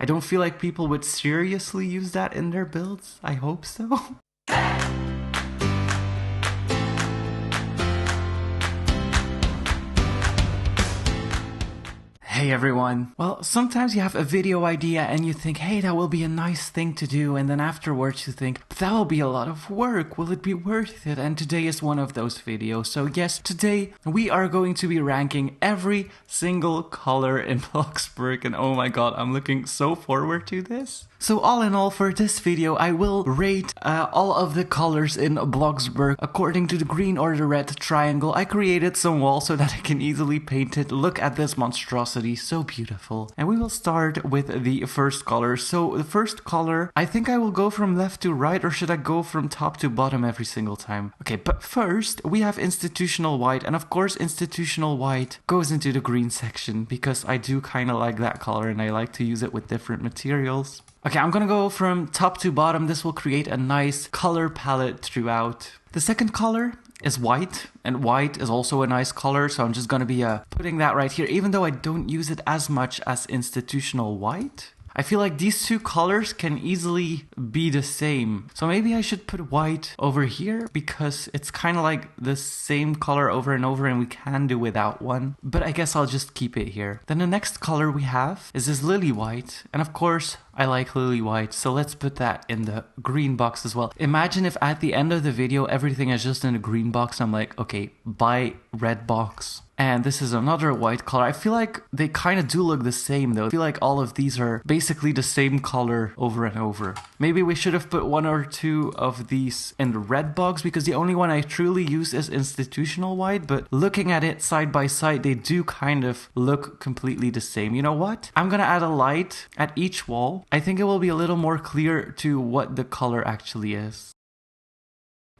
I don't feel like people would seriously use that in their builds. I hope so. Hey everyone. Well, sometimes you have a video idea and you think, hey, that will be a nice thing to do, and then afterwards you think, but that will be a lot of work, will it be worth it? And today is one of those videos. So yes, today we are going to be ranking every single color in Bloxburg, and oh my god, I'm looking so forward to this. So all in all, for this video, I will rate all of the colors in Bloxburg according to the green or the red triangle. I created some walls so that I can easily paint it. Look at this monstrosity, so beautiful. And we will start with the first color. So the first color, I think I will go from left to right, or should I go from top to bottom every single time? Okay, but first we have institutional white, and of course institutional white goes into the green section because I do kind of like that color and I like to use it with different materials. Okay, I'm gonna go from top to bottom. This will create a nice color palette throughout. The second color is white, and white is also a nice color, so I'm just gonna be putting that right here, even though I don't use it as much as institutional white. I feel like these two colors can easily be the same. So maybe I should put white over here because it's kind of like the same color over and over and we can do without one. But I guess I'll just keep it here. Then the next color we have is this lily white. And of course, I like lily white, so let's put that in the green box as well. Imagine if at the end of the video, everything is just in a green box. I'm like, okay, buy red box. And this is another white color. I feel like they kind of do look the same though. I feel like all of these are basically the same color over and over. Maybe we should have put one or two of these in the red box because the only one I truly use is institutional white. But looking at it side by side, they do kind of look completely the same. You know what? I'm gonna add a light at each wall. I think it will be a little more clear to what the color actually is.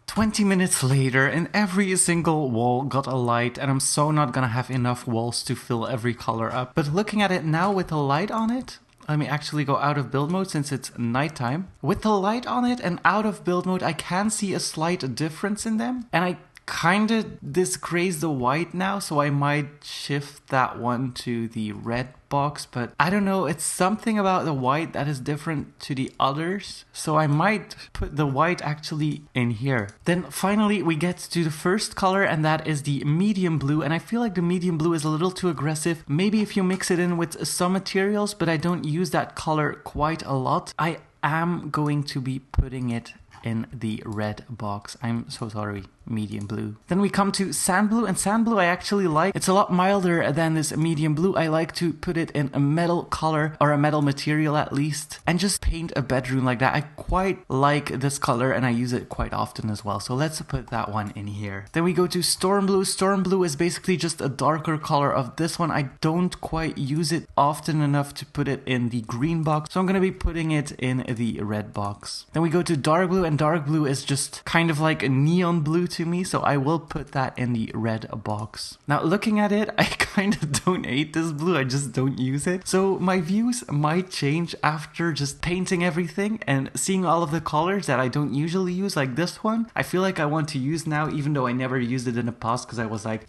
20 minutes later, and every single wall got a light, and I'm so not gonna have enough walls to fill every color up. But looking at it now with a light on it, let me actually go out of build mode since it's nighttime. With the light on it and out of build mode, I can see a slight difference in them. And I kind of disgrace the white now, so I might shift that one to the red box, but I don't know, it's something about the white that is different to the others, so I might put the white actually in here. Then finally we get to the first color, and that is the medium blue, and I feel like the medium blue is a little too aggressive. Maybe if you mix it in with some materials, but I don't use that color quite a lot. I am going to be putting it in the red box. I'm so sorry, medium blue. Then we come to sand blue, and sand blue I actually like. It's a lot milder than this medium blue. I like to put it in a metal color, or a metal material at least, and just paint a bedroom like that. I quite like this color and I use it quite often as well. So let's put that one in here. Then we go to storm blue. Storm blue is basically just a darker color of this one. I don't quite use it often enough to put it in the green box, so I'm gonna be putting it in the red box. Then we go to dark blue, and dark blue is just kind of like a neon blue to me, so I will put that in the red box. Now looking at it, I kind of don't hate this blue, I just don't use it. So my views might change after just painting everything and seeing all of the colors that I don't usually use, like this one. I feel like I want to use now, even though I never used it in the past because I was like,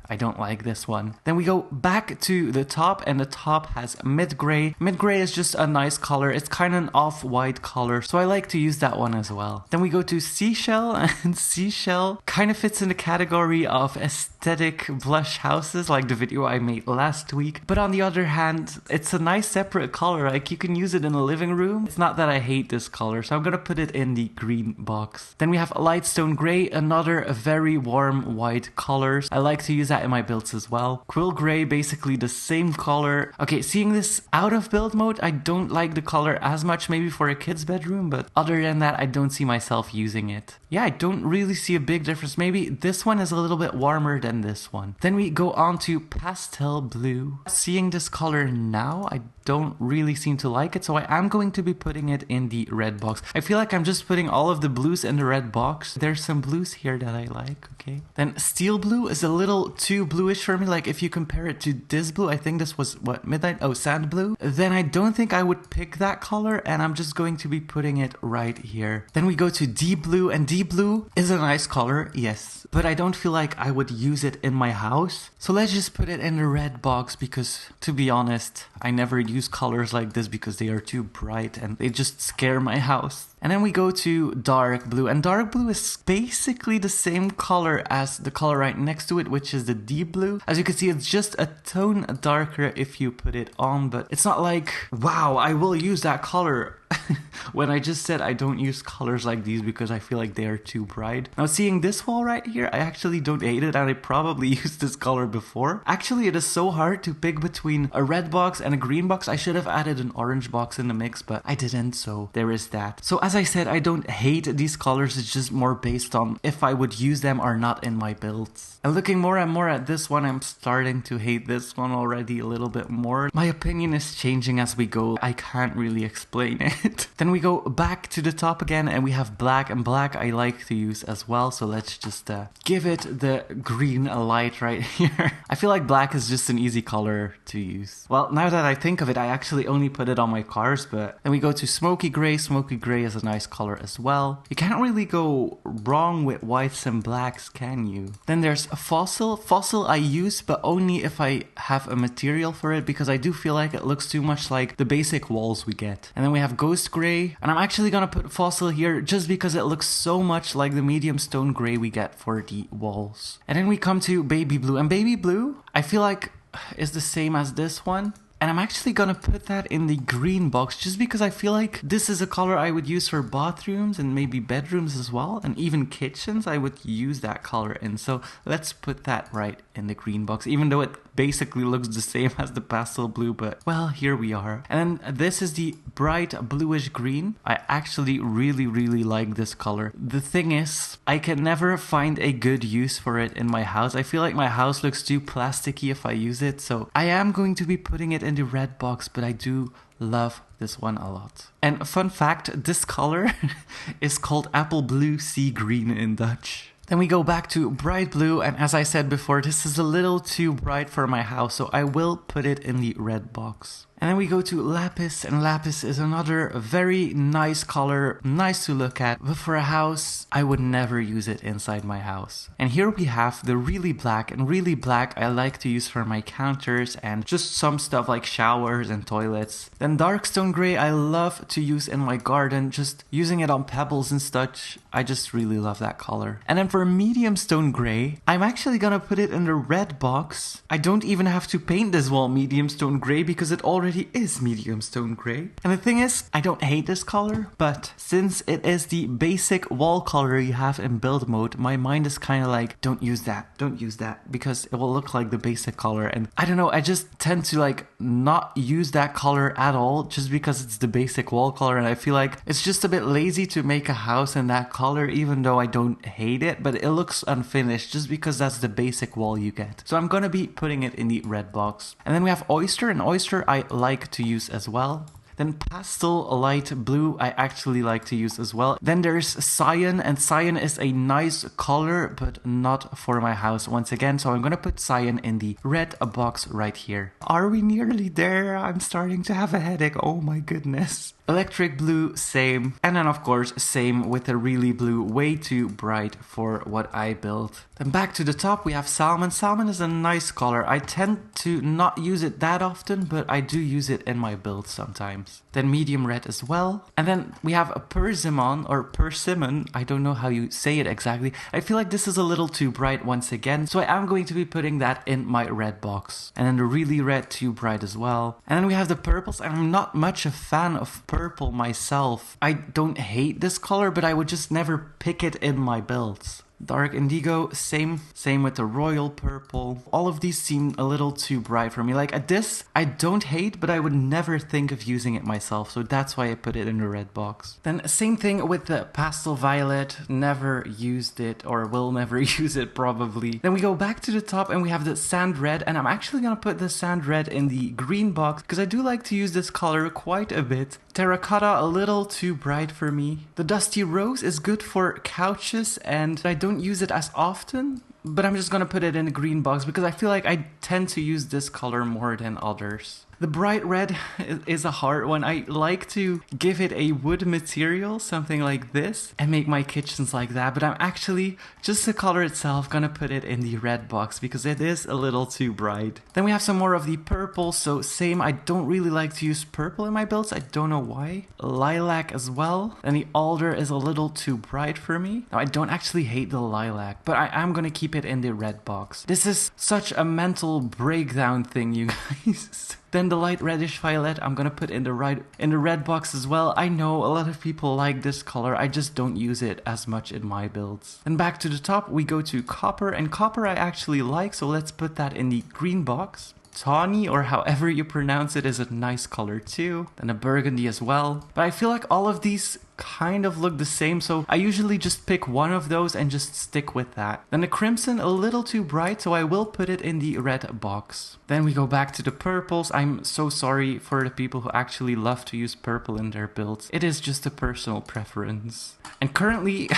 I don't like this one. Then we go back to the top, and the top has mid-gray. Mid-gray is just a nice color. It's kind of an off-white color, so I like to use that one as well. Then we go to seashell, and seashell kind of fits in the category of aesthetic blush houses, like the video I made last week. But on the other hand, it's a nice separate color. Like, you can use it in a living room. It's not that I hate this color, so I'm gonna put it in the green box. Then we have lightstone gray, another very warm white colors. I like to use that in my builds as well. Quill gray, basically the same color. Okay, seeing this out of build mode, I don't like the color as much, maybe for a kid's bedroom, but other than that, I don't see myself using it. Yeah, I don't really see a big difference. Maybe this one is a little bit warmer than this one. Then we go on to pastel blue. Seeing this color now, I don't really seem to like it, so I am going to be putting it in the red box. I feel like I'm just putting all of the blues in the red box. There's some blues here that I like, okay. Then steel blue is a little too bluish for me. Like, if you compare it to this blue, I think this was, what, midnight? Oh, sand blue. Then I don't think I would pick that color, and I'm just going to be putting it right here. Then we go to deep blue, and deep blue is a nice color, yes, but I don't feel like I would use it in my house. So let's just put it in the red box because, to be honest, I never use use colors like this because they are too bright and they just scare my house. And then we go to dark blue, and dark blue is basically the same color as the color right next to it, which is the deep blue. As you can see, it's just a tone darker if you put it on, but it's not like, wow, I will use that color. When I just said I don't use colors like these because I feel like they are too bright. Now seeing this wall right here, I actually don't hate it, and I probably used this color before. Actually, it is so hard to pick between a red box and a green box. I should have added an orange box in the mix, but I didn't, so there is that. So as I said, I don't hate these colors, it's just more based on if I would use them or not in my builds. And looking more and more at this one, I'm starting to hate this one already a little bit more. My opinion is changing as we go. I can't really explain it. Then we go back to the top again and we have black, and black I like to use as well. So let's just give it the green light right here. I feel like black is just an easy color to use. Well, now that I think of it, I actually only put it on my cars, but then we go to smoky gray. Smoky gray is a nice color as well. You can't really go wrong with whites and blacks, can you? Then there's a fossil. Fossil I use, but only if I have a material for it, because I do feel like it looks too much like the basic walls we get. And then we have ghost gray, and I'm actually gonna put fossil here just because it looks so much like the medium stone gray we get for the walls. And then we come to baby blue, and baby blue I feel like is the same as this one. And I'm actually gonna put that in the green box just because I feel like this is a color I would use for bathrooms and maybe bedrooms as well, and even kitchens I would use that color in. So let's put that right in the green box, even though it basically looks the same as the pastel blue, but well, here we are. And then this is the bright bluish green. I actually really like this color. The thing is, I can never find a good use for it in my house. I feel like my house looks too plasticky if I use it, so I am going to be putting it in the red box, but I do love this one a lot. And fun fact, this color is called apple blue sea green in Dutch. Then we go back to bright blue, and as I said before, this is a little too bright for my house, so I will put it in the red box. And then we go to lapis, and lapis is another very nice color, nice to look at, but for a house, I would never use it inside my house. And here we have the really black, and really black I like to use for my counters and just some stuff like showers and toilets. Then dark stone gray I love to use in my garden, just using it on pebbles and such. I just really love that color. And then for medium stone gray, I'm actually gonna put it in the red box. I don't even have to paint this wall medium stone gray because it already is medium stone gray. And the thing is, I don't hate this color, but since it is the basic wall color you have in build mode, my mind is kind of like, don't use that, because it will look like the basic color. And I don't know, I just tend to like not use that color at all just because it's the basic wall color, and I feel like it's just a bit lazy to make a house in that color, even though I don't hate it, but it looks unfinished just because that's the basic wall you get. So I'm gonna be putting it in the red box. And then we have oyster, and oyster I like to use as well. Then pastel light blue I actually like to use as well. Then there's cyan, and cyan is a nice color but not for my house once again, so I'm gonna put cyan in the red box right here. Are we nearly there? I'm starting to have a headache, oh my goodness. Electric blue, same. And then of course, same with the really blue, way too bright for what I built. Then back to the top, we have salmon. Salmon is a nice color. I tend to not use it that often, but I do use it in my builds sometimes. Then medium red as well. And then we have a persimmon, or persimmon. I don't know how you say it exactly. I feel like this is a little too bright once again, so I am going to be putting that in my red box. And then the really red, too bright as well. And then we have the purples, and I'm not much a fan of purple myself. I don't hate this color, but I would just never pick it in my builds. Dark indigo, same with the royal purple. All of these seem a little too bright for me. Like this, I don't hate, but I would never think of using it myself, so that's why I put it in the red box. Then same thing with the pastel violet, never used it, or will never use it probably. Then we go back to the top and we have the sand red, and I'm actually gonna put the sand red in the green box because I do like to use this color quite a bit. Terracotta, a little too bright for me. The dusty rose is good for couches, and I don't use it as often, but I'm just gonna put it in a green box because I feel like I tend to use this color more than others. The bright red is a hard one. I like to give it a wood material, something like this, and make my kitchens like that. But I'm actually, just the color itself, gonna put it in the red box because it is a little too bright. Then we have some more of the purple. So same, I don't really like to use purple in my builds. I don't know why. Lilac as well. And the alder is a little too bright for me. Now, I don't actually hate the lilac, but I am gonna keep it in the red box. This is such a mental breakdown thing, you guys. Then the light reddish violet, I'm gonna put in the red box as well. I know a lot of people like this color, I just don't use it as much in my builds. Then back to the top, we go to copper, and copper I actually like, so let's put that in the green box. Tawny, or however you pronounce it, is a nice color too. Then a burgundy as well. But I feel like all of these kind of look the same, so I usually just pick one of those and just stick with that. Then the crimson, a little too bright, so I will put it in the red box. Then we go back to the purples. I'm so sorry for the people who actually love to use purple in their builds. It is just a personal preference. And currently,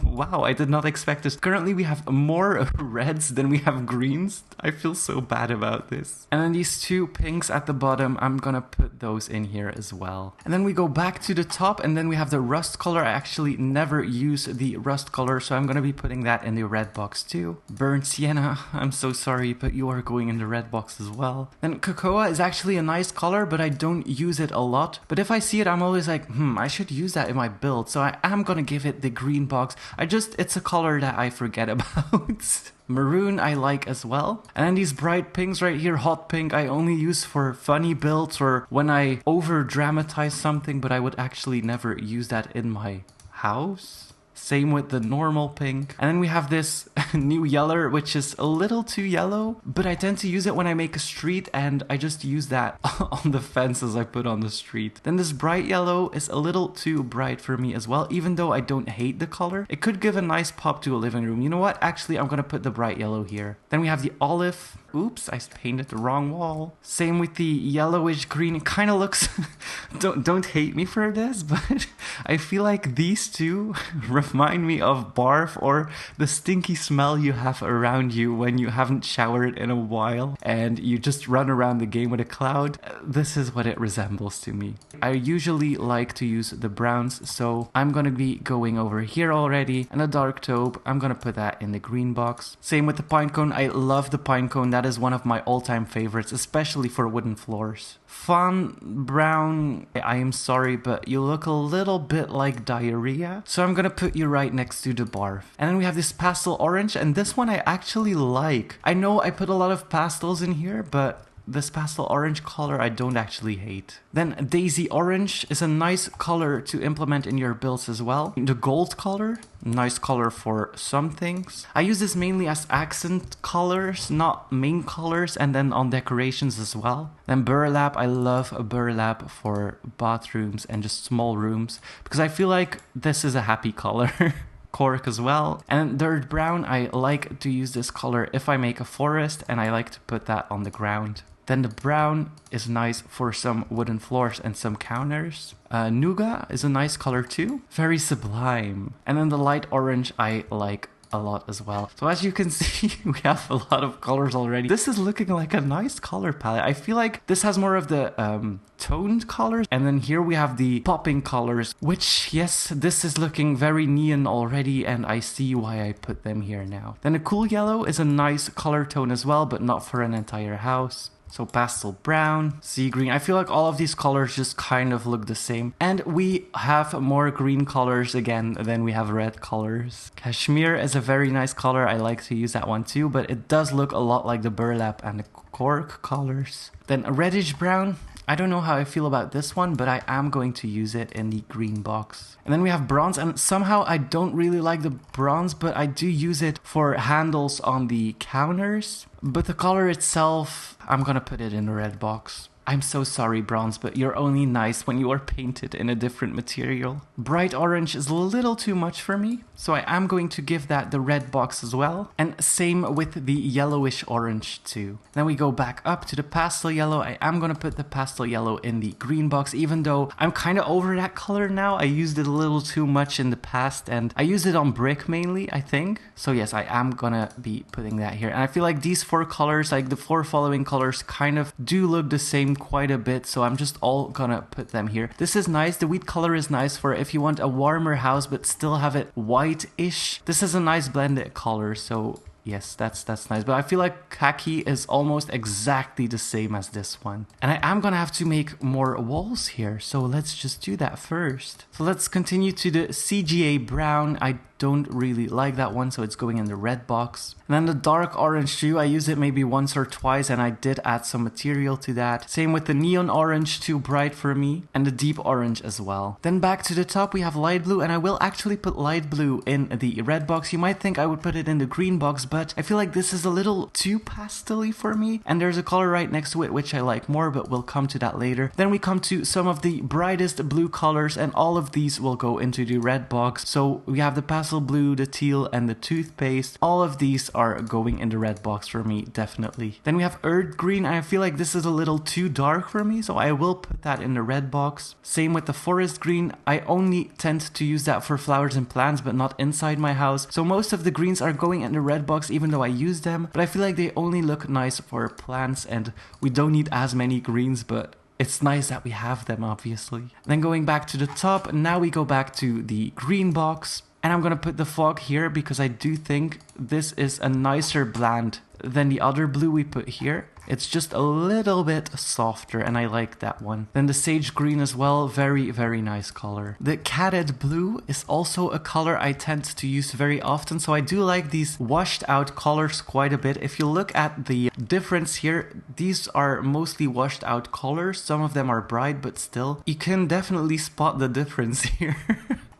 wow, I did not expect this. Currently we have more reds than we have greens. I feel so bad about this. And then these two pinks at the bottom, I'm gonna put those in here as well. And then we go back to the top, and then we have the rust color. I actually never use the rust color, so I'm gonna be putting that in the red box too. Burnt sienna, I'm so sorry, but you are going in the red box as well. Then cocoa is actually a nice color, but I don't use it a lot. But if I see it, I'm always like, I should use that in my build, so I am gonna give it the green box. It's a color that I forget about. Maroon I like as well. And then these bright pinks right here, hot pink, I only use for funny builds or when I over dramatize something, but I would actually never use that in my house. Same with the normal pink. And then we have this new yellow, which is a little too yellow, but I tend to use it when I make a street, and I just use that on the fences I put on the street. Then this bright yellow is a little too bright for me as well, even though I don't hate the color. It could give a nice pop to a living room. You know what? Actually, I'm gonna put the bright yellow here. Then we have the olive. Oops, I painted the wrong wall. Same with the yellowish green. It kind of looks... don't hate me for this, but I feel like these two remind me of barf or the stinky smell you have around you when you haven't showered in a while and you just run around the game with a cloud. This is what it resembles to me. I usually like to use the browns, so I'm gonna be going over here already. And a dark taupe, I'm gonna put that in the green box. Same with the pine cone. I love the pine cone. That is one of my all-time favorites, especially for wooden floors. Fawn brown, I am sorry, but you look a little bit like diarrhea, so I'm gonna put you right next to the barf. And then we have this pastel orange, and this one I actually like. I know I put a lot of pastels in here, but this pastel orange color I don't actually hate. Then daisy orange is a nice color to implement in your builds as well. The gold color, nice color for some things. I use this mainly as accent colors, not main colors, and then on decorations as well. Then burlap, I love a burlap for bathrooms and just small rooms because I feel like this is a happy color. Cork as well. And dirt brown, I like to use this color if I make a forest, and I like to put that on the ground. Then the brown is nice for some wooden floors and some counters. Nougat is a nice color too. Very sublime. And then the light orange I like a lot as well. So as you can see, we have a lot of colors already. This is looking like a nice color palette. I feel like this has more of the toned colors. And then here we have the popping colors, which, yes, this is looking very neon already, and I see why I put them here now. Then a cool yellow is a nice color tone as well, but not for an entire house. So pastel brown, sea green. I feel like all of these colors just kind of look the same. And we have more green colors again than we have red colors. Cashmere is a very nice color. I like to use that one too, but it does look a lot like the burlap and the cork colors. Then a reddish brown. I don't know how I feel about this one, but I am going to use it in the green box. And then we have bronze, and somehow I don't really like the bronze, but I do use it for handles on the counters. But the color itself, I'm gonna put it in the red box. I'm so sorry, bronze, but you're only nice when you are painted in a different material. Bright orange is a little too much for me, so I am going to give that the red box as well. And same with the yellowish orange too. Then we go back up to the pastel yellow. I am going to put the pastel yellow in the green box, even though I'm kind of over that color now. I used it a little too much in the past, and I used it on brick mainly, I think. So yes, I am going to be putting that here. And I feel like these four colors, like the four following colors, kind of do look the same missing quite a bit, so I'm just all gonna put them here. This is nice. The wheat color is nice for if you want a warmer house but still have it white-ish. This is a nice blended color, so yes, that's nice. But I feel like khaki is almost exactly the same as this one. And I am gonna have to make more walls here, so let's just do that first. So let's continue to the CGA brown. I don't really like that one, so it's going in the red box. And then the dark orange too, I use it maybe once or twice, and I did add some material to that. Same with the neon orange, too bright for me, and the deep orange as well. Then back to the top we have light blue, and I will actually put light blue in the red box. You might think I would put it in the green box, but I feel like this is a little too pastel-y for me, and there's a color right next to it which I like more, but we'll come to that later. Then we come to some of the brightest blue colors, and all of these will go into the red box. So we have the pastel blue, the teal, and the toothpaste. All of these are going in the red box for me, definitely. Then we have earth green, and I feel like this is a little too dark for me, so I will put that in the red box. Same with the forest green. I only tend to use that for flowers and plants, but not inside my house. So most of the greens are going in the red box, even though I use them, but I feel like they only look nice for plants, and we don't need as many greens, but it's nice that we have them, obviously. Then going back to the top, now we go back to the green box. And I'm gonna put the fog here because I do think this is a nicer blend than the other blue we put here. It's just a little bit softer, and I like that one. Then the sage green as well, very, very nice color. The catted blue is also a color I tend to use very often, so I do like these washed out colors quite a bit. If you look at the difference here, these are mostly washed out colors. Some of them are bright, but still, you can definitely spot the difference here.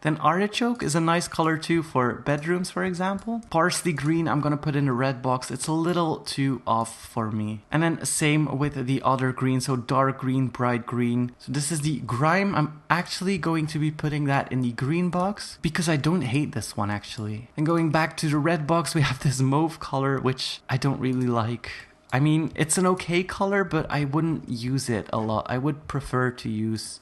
Then artichoke is a nice color too for bedrooms, for example. Parsley green, I'm gonna put in the red box. It's a little too off for me. And then same with the other green, so dark green, bright green. So this is the grime. I'm actually going to be putting that in the green box because I don't hate this one actually. And going back to the red box, we have this mauve color, which I don't really like. I mean, it's an okay color, but I wouldn't use it a lot. I would prefer to use,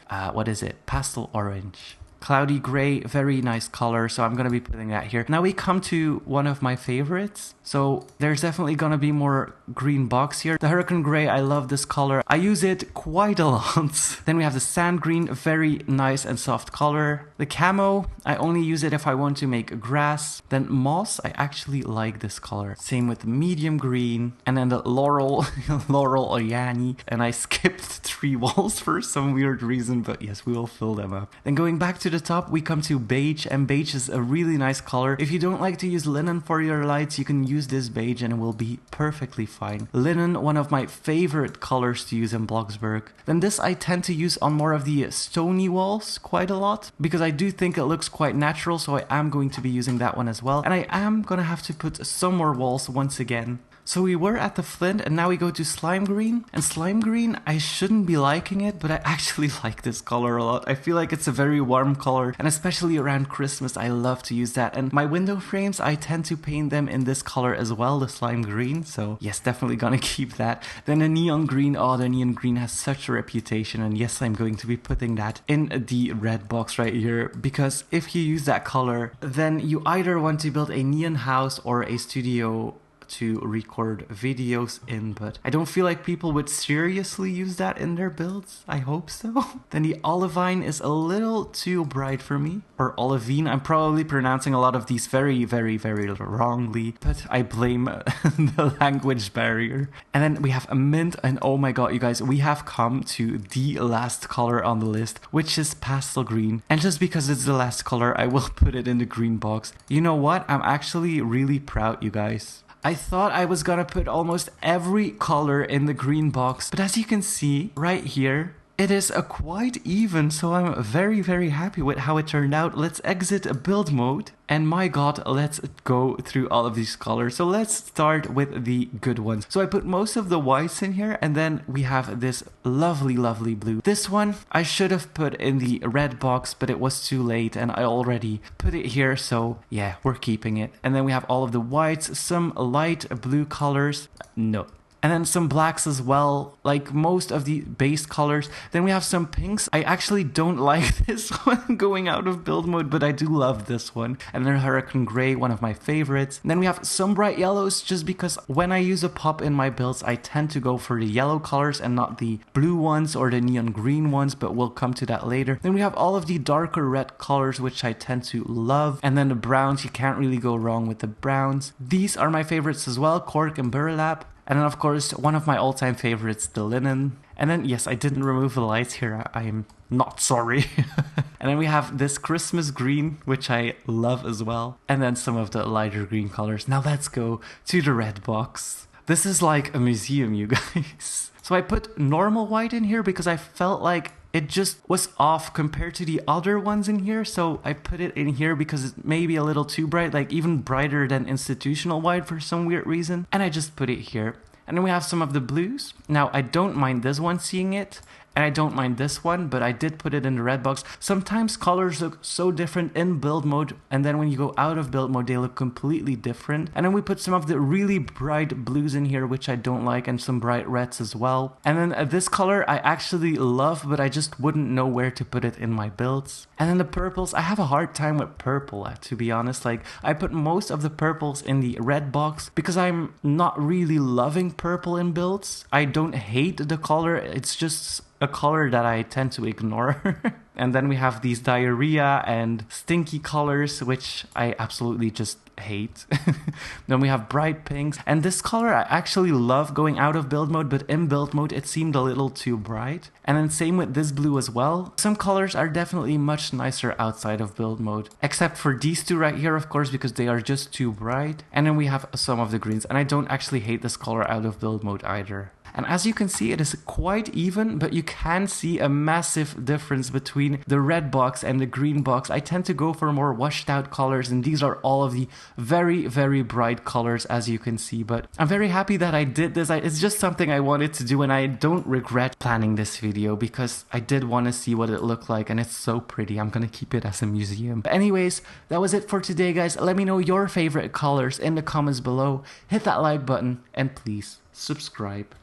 pastel orange. Cloudy gray, very nice color, so I'm gonna be putting that here. Now we come to one of my favorites. So there's definitely gonna be more green box here. The hurricane gray, I love this color. I use it quite a lot. Then we have the sand green, very nice and soft color. The camo, I only use it if I want to make grass. Then moss, I actually like this color. Same with the medium green. And then the laurel, laurel oyani. And I skipped 3 walls for some weird reason, but yes, we will fill them up. Then going back to the top, we come to beige, and beige is a really nice color. If you don't like to use linen for your lights, you can use this beige and it will be perfectly fine. Linen, one of my favorite colors to use in Bloxburg. Then this I tend to use on more of the stony walls quite a lot because I do think it looks quite natural, so I am going to be using that one as well. And I am gonna have to put some more walls once again. So we were at the flint, and now we go to slime green. And slime green, I shouldn't be liking it, but I actually like this color a lot. I feel like it's a very warm color, and especially around Christmas, I love to use that. And my window frames, I tend to paint them in this color as well, the slime green. So yes, definitely gonna keep that. Then the neon green, oh, the neon green has such a reputation. And yes, I'm going to be putting that in the red box right here, because if you use that color, then you either want to build a neon house or a studio to record videos in, but I don't feel like people would seriously use that in their builds. I hope so. Then the olivine is a little too bright for me, or olivine. I'm probably pronouncing a lot of these very, very, very wrongly, but I blame the language barrier. And then we have a mint, and oh my god, you guys, we have come to the last color on the list, which is pastel green. And just because it's the last color, I will put it in the green box. You know what? I'm actually really proud, you guys. I thought I was gonna put almost every color in the green box, but as you can see right here, it is a quite even, so I'm very, very happy with how it turned out. Let's exit build mode, and my god, let's go through all of these colors. So let's start with the good ones. So I put most of the whites in here, and then we have this lovely, lovely blue. This one I should have put in the red box, but it was too late, and I already put it here, so yeah, we're keeping it. And then we have all of the whites, some light blue colors. No. and then some blacks as well, like most of the base colors. Then we have some pinks. I actually don't like this one going out of build mode, but I do love this one. And then Hurricane Gray, one of my favorites. And then we have some bright yellows, just because when I use a pop in my builds, I tend to go for the yellow colors and not the blue ones or the neon green ones, but we'll come to that later. Then we have all of the darker red colors, which I tend to love. And then the browns, you can't really go wrong with the browns. These are my favorites as well, cork and burlap. And then of course, one of my all-time favorites, the linen. And then, yes, I didn't remove the lights here. I am not sorry. And then we have this Christmas green, which I love as well. And then some of the lighter green colors. Now let's go to the red box. This is like a museum, you guys. So I put normal white in here because I felt like it just was off compared to the other ones in here. So I put it in here because it's maybe a little too bright, like even brighter than institutional white for some weird reason. And I just put it here. And then we have some of the blues. Now I don't mind this one seeing it. And I don't mind this one, but I did put it in the red box. Sometimes colors look so different in build mode, and then when you go out of build mode, they look completely different. And then we put some of the really bright blues in here, which I don't like, and some bright reds as well. And then this color I actually love, but I just wouldn't know where to put it in my builds. And then the purples, I have a hard time with purple, to be honest. Like, I put most of the purples in the red box because I'm not really loving purple in builds. I don't hate the color, it's just a color that I tend to ignore. And then we have these diarrhea and stinky colors, which I absolutely just hate. Then we have bright pinks. And this color I actually love going out of build mode, but in build mode it seemed a little too bright. And then same with this blue as well. Some colors are definitely much nicer outside of build mode. Except for these two right here, of course, because they are just too bright. And then we have some of the greens. And I don't actually hate this color out of build mode either. And as you can see, it is quite even, but you can see a massive difference between the red box and the green box. I tend to go for more washed out colors, and these are all of the very, very bright colors, as you can see. But I'm very happy that I did this. It's just something I wanted to do, and I don't regret planning this video because I did want to see what it looked like, and it's so pretty. I'm gonna keep it as a museum. But anyways, that was it for today, guys. Let me know your favorite colors in the comments below. Hit that like button, and please subscribe.